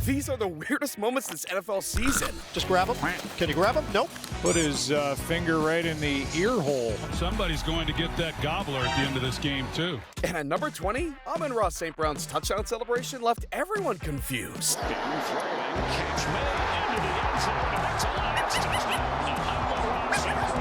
These are the weirdest moments this NFL season. Just grab him. Can you grab him? Nope. Put his finger right in the ear hole. Somebody's going to get that gobbler at the end of this game, too. And at number 20, Amon-Ra St. Brown's touchdown celebration left everyone confused. Catch made into the end zone. That's a Lions touchdown. Amon-Ra St. Brown.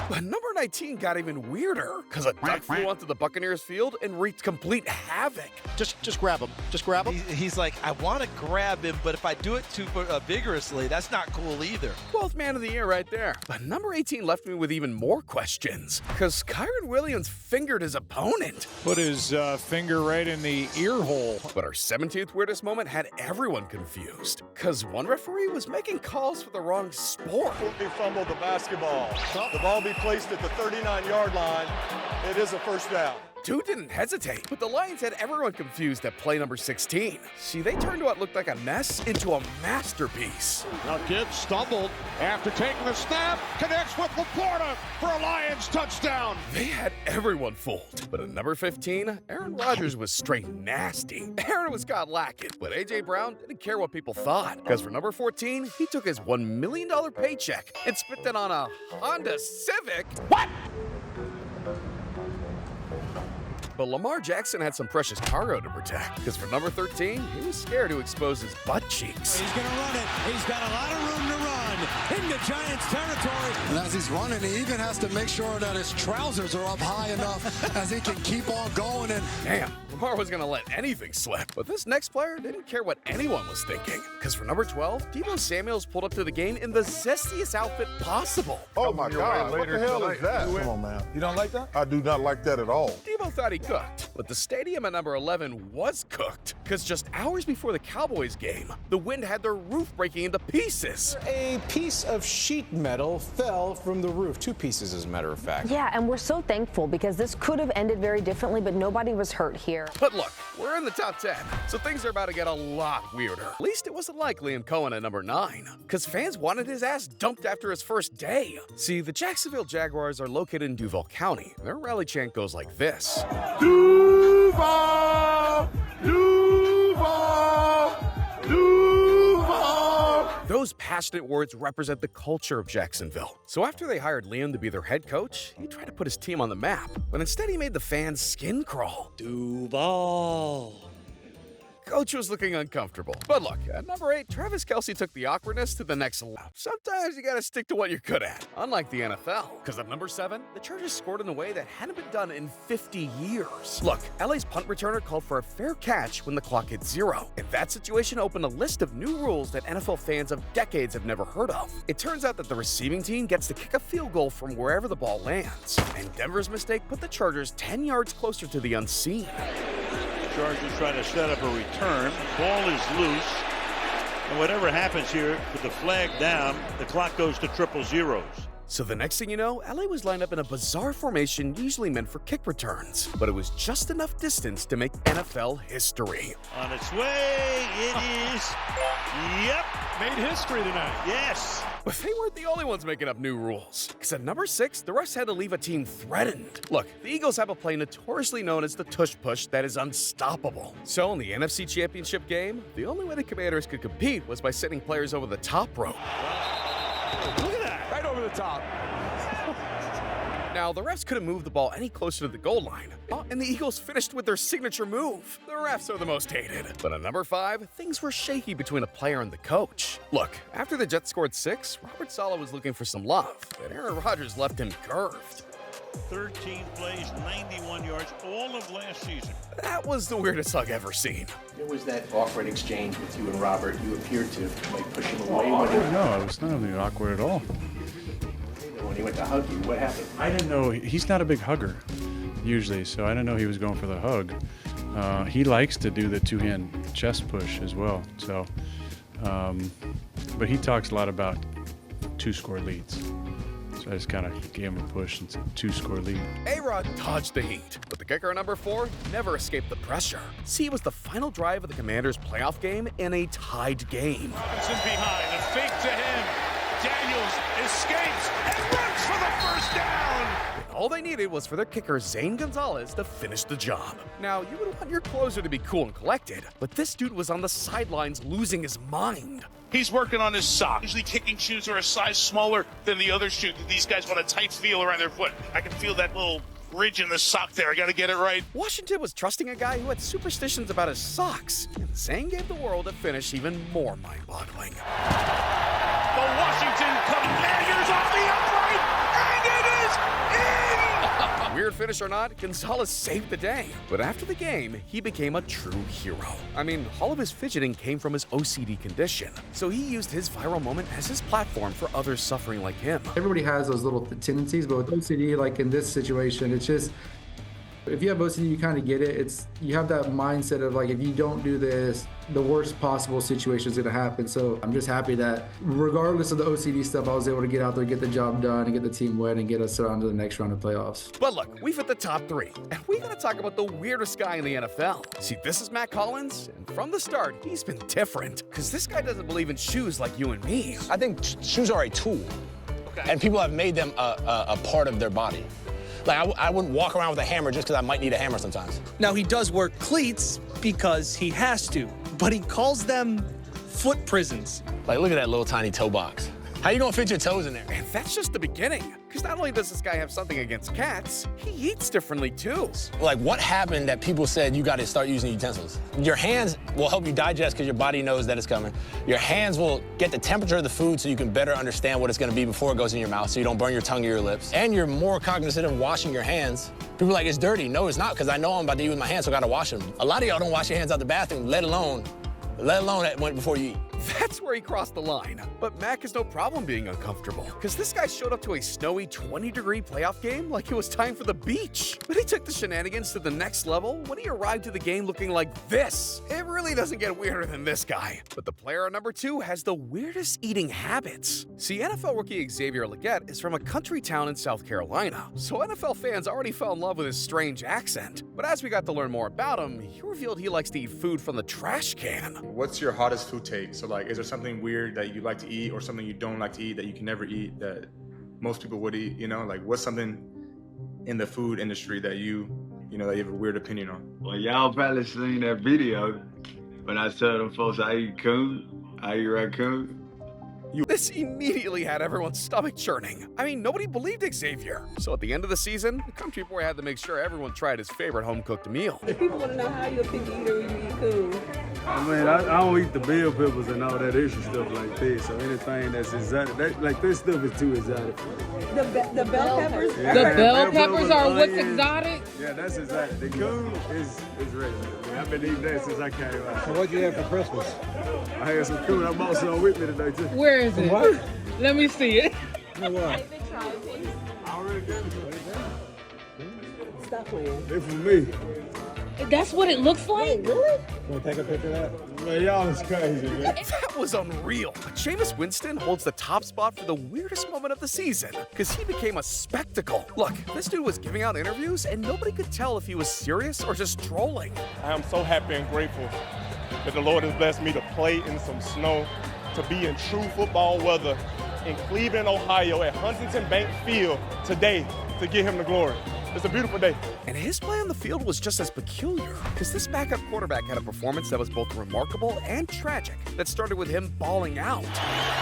But number 19 got even weirder, because a duck flew onto the Buccaneers field and wreaked complete havoc. Just grab him. Just grab him. He's like, I want to grab him, but if I do it too vigorously, that's not cool either. Both man of the year right there. But number 18 left me with even more questions, because Kyren Williams fingered his opponent. Put his finger right in the ear hole. But our 17th weirdest moment had everyone confused, because one referee was making calls for the wrong sport. He fumbled the basketball. The ball be placed at the 39-yard line. It is a first down. Two didn't hesitate, but the Lions had everyone confused at play number 16. See, they turned what looked like a mess into a masterpiece. Now Gibbs stumbled after taking the snap, connects with Laporta for a Lions touchdown. They had everyone fooled. But at number 15, Aaron Rodgers was straight nasty. Aaron was caught lacking, but A.J. Brown didn't care what people thought. Because for number 14, he took his $1 million paycheck and spent it on a Honda Civic. What? But Lamar Jackson had some precious cargo to protect, because for number 13, he was scared to expose his butt cheeks. He's going to run it. He's got a lot of room to run into Giants territory. And as he's running, he even has to make sure that his trousers are up high enough as he can keep on going. And damn, Lamar was going to let anything slip. But this next player didn't care what anyone was thinking, because for number 12, Deebo Samuels pulled up to the game in the zestiest outfit possible. Oh my God, what the hell is that? Come on, man. You don't like that? I do not like that at all. Deebo thought he cooked, but the stadium at number 11 was cooked, because just hours before the Cowboys game, the wind had their roof breaking into pieces. A piece of sheet metal fell from the roof. 2 pieces, as a matter of fact. Yeah, and we're so thankful, because this could have ended very differently, but nobody was hurt here. But look, we're in the top 10, so things are about to get a lot weirder. At least it wasn't like Liam Cohen at number 9, because fans wanted his ass dumped after his first day. See, the Jacksonville Jaguars are located in Duval County, and their rally chant goes like this. Duval! Duval! Duval! Those passionate words represent the culture of Jacksonville. So after they hired Liam to be their head coach, he tried to put his team on the map, but instead he made the fans skin crawl. Duval. Coach was looking uncomfortable. But look, at number 8, Travis Kelce took the awkwardness to the next level. Sometimes you gotta stick to what you're good at, unlike the NFL. Because at number 7, the Chargers scored in a way that hadn't been done in 50 years. Look, LA's punt returner called for a fair catch when the clock hit 0. And that situation opened a list of new rules that NFL fans of decades have never heard of. It turns out that the receiving team gets to kick a field goal from wherever the ball lands. And Denver's mistake put the Chargers 10 yards closer to the unseen. Chargers trying to set up a return. Ball is loose. And whatever happens here with the flag down, the clock goes to 0-0. So the next thing you know, LA was lined up in a bizarre formation usually meant for kick returns. But it was just enough distance to make NFL history. On its way, it is. Yep. Made history tonight. Yes. But they weren't the only ones making up new rules. Because at number 6, the refs had to leave a team threatened. Look, the Eagles have a play notoriously known as the tush push that is unstoppable. So in the NFC Championship game, the only way the Commanders could compete was by sending players over the top rope. Look at that. Right over the top. Now, the refs couldn't move the ball any closer to the goal line, and the Eagles finished with their signature move. The refs are the most hated. But at number 5, things were shaky between a player and the coach. Look, after the Jets scored 6, Robert Saleh was looking for some love, but Aaron Rodgers left him curved. 13 plays, 91 yards, all of last season. That was the weirdest hug ever seen. There was that awkward exchange with you and Robert. You appeared to push him away. No, it was not really awkward at all. When he went to hug you, what happened? I didn't know. He's not a big hugger, usually, so I didn't know he was going for the hug. He likes to do the 2-hand chest push as well. So, but he talks a lot about 2-score leads. So I just kind of gave him a push and said 2-score lead. A-Rod dodged the heat, but the kicker at number 4 never escaped the pressure. See, it was the final drive of the Commanders' playoff game in a tied game. Robinson behind, a fake to him. Daniels escapes and runs for the first down. all they needed was for their kicker Zane Gonzalez to finish the job. Now, you would want your closer to be cool and collected, but this dude was on the sidelines losing his mind. He's working on his sock. Usually kicking shoes are a size smaller than the other shoe. These guys want a tight feel around their foot. I can feel that little ridge in the sock there. I got to get it right. Washington was trusting a guy who had superstitions about his socks, and Zane gave the world a finish even more mind-boggling. The Washington Commanders off the upright, and it is in! Weird finish or not, Gonzalez saved the day. But after the game, he became a true hero. I mean, all of his fidgeting came from his OCD condition, so he used his viral moment as his platform for others suffering like him. Everybody has those little tendencies, but with OCD, like in this situation, it's just, if you have OCD, you kind of get it. You have that mindset of like, if you don't do this, the worst possible situation is going to happen. So I'm just happy that regardless of the OCD stuff, I was able to get out there, get the job done, and get the team win and get us on to the next round of playoffs. But look, we've hit the top 3, and we got to talk about the weirdest guy in the NFL. See, this is Matt Collins, and from the start, he's been different, because this guy doesn't believe in shoes like you and me. I think shoes are a tool, and people have made them a part of their body. Like, I wouldn't walk around with a hammer just because I might need a hammer sometimes. Now, he does wear cleats because he has to, but he calls them foot prisons. Like, look at that little tiny toe box. How you gonna fit your toes in there? And that's just the beginning, because not only does this guy have something against cats, he eats differently too. Like, what happened that people said you gotta start using utensils? Your hands will help you digest because your body knows that it's coming. Your hands will get the temperature of the food so you can better understand what it's gonna be before it goes in your mouth so you don't burn your tongue or your lips. And you're more cognizant of washing your hands. People are like, it's dirty. No, it's not, because I know I'm about to eat with my hands, so I gotta wash them. A lot of y'all don't wash your hands out the bathroom, let alone that went before you eat. That's where he crossed the line. But Mac has no problem being uncomfortable, because this guy showed up to a snowy 20-degree playoff game like it was time for the beach. But he took the shenanigans to the next level when he arrived to the game looking like this. It really doesn't get weirder than this guy. But the player on number 2 has the weirdest eating habits. See, NFL rookie Xavier Legette is from a country town in South Carolina, so NFL fans already fell in love with his strange accent. But as we got to learn more about him, he revealed he likes to eat food from the trash can. What's your hottest food take? So like, is there something weird that you like to eat or something you don't like to eat that you can never eat that most people would eat? You know, like what's something in the food industry that you know, that you have a weird opinion on? Well, y'all probably seen that video when I tell them folks I eat coon, I eat raccoon. This immediately had everyone's stomach churning. I mean, nobody believed Xavier. So at the end of the season, the country boy had to make sure everyone tried his favorite home-cooked meal. People want to know how you're a picky eater when you eat coon. I mean, I don't eat the bell peppers and all that extra stuff like this. So anything that's exotic, this stuff is too exotic. The bell peppers? Yeah, the bell peppers are what's onions. exotic? Yeah, that's exotic. The coon is regular. I've been eating that since I came out. So what'd you have for Christmas? I had some coon. I bought some with me today too. Where is it? What? Let me see it. You know what? I already did it. Stop playing. They for me. That's what it looks like? Really? Want to take a picture of that? Man, y'all is crazy, man. That was unreal. But Jameis Winston holds the top spot for the weirdest moment of the season, because he became a spectacle. Look, this dude was giving out interviews, and nobody could tell if he was serious or just trolling. I am so happy and grateful that the Lord has blessed me to play in some snow, to be in true football weather in Cleveland, Ohio, at Huntington Bank Field today to give him the glory. It's a beautiful day. And his play on the field was just as peculiar, because this backup quarterback had a performance that was both remarkable and tragic that started with him balling out.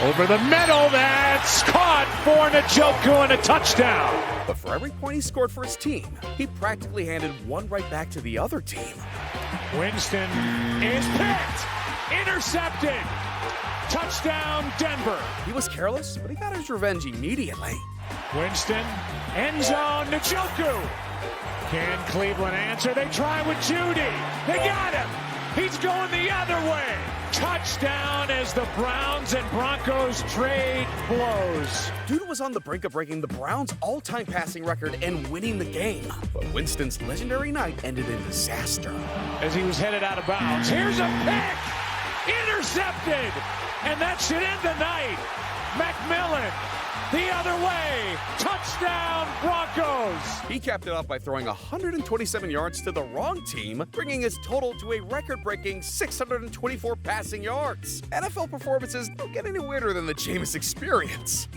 Over the middle, that's caught for Njoku and a touchdown. But for every point he scored for his team, he practically handed one right back to the other team. Winston is picked, intercepted, touchdown Denver. He was careless, but he got his revenge immediately. Winston, end zone, Njoku. Can Cleveland answer? They try with Judy. They got him. He's going the other way. Touchdown as the Browns and Broncos trade blows. Dude was on the brink of breaking the Browns' all-time passing record and winning the game. But Winston's legendary night ended in disaster. As he was headed out of bounds, here's a pick. Intercepted. And that should end the night. McMillan. The other way, touchdown Broncos. He capped it off by throwing 127 yards to the wrong team, bringing his total to a record-breaking 624 passing yards. NFL performances don't get any weirder than the Jameis experience.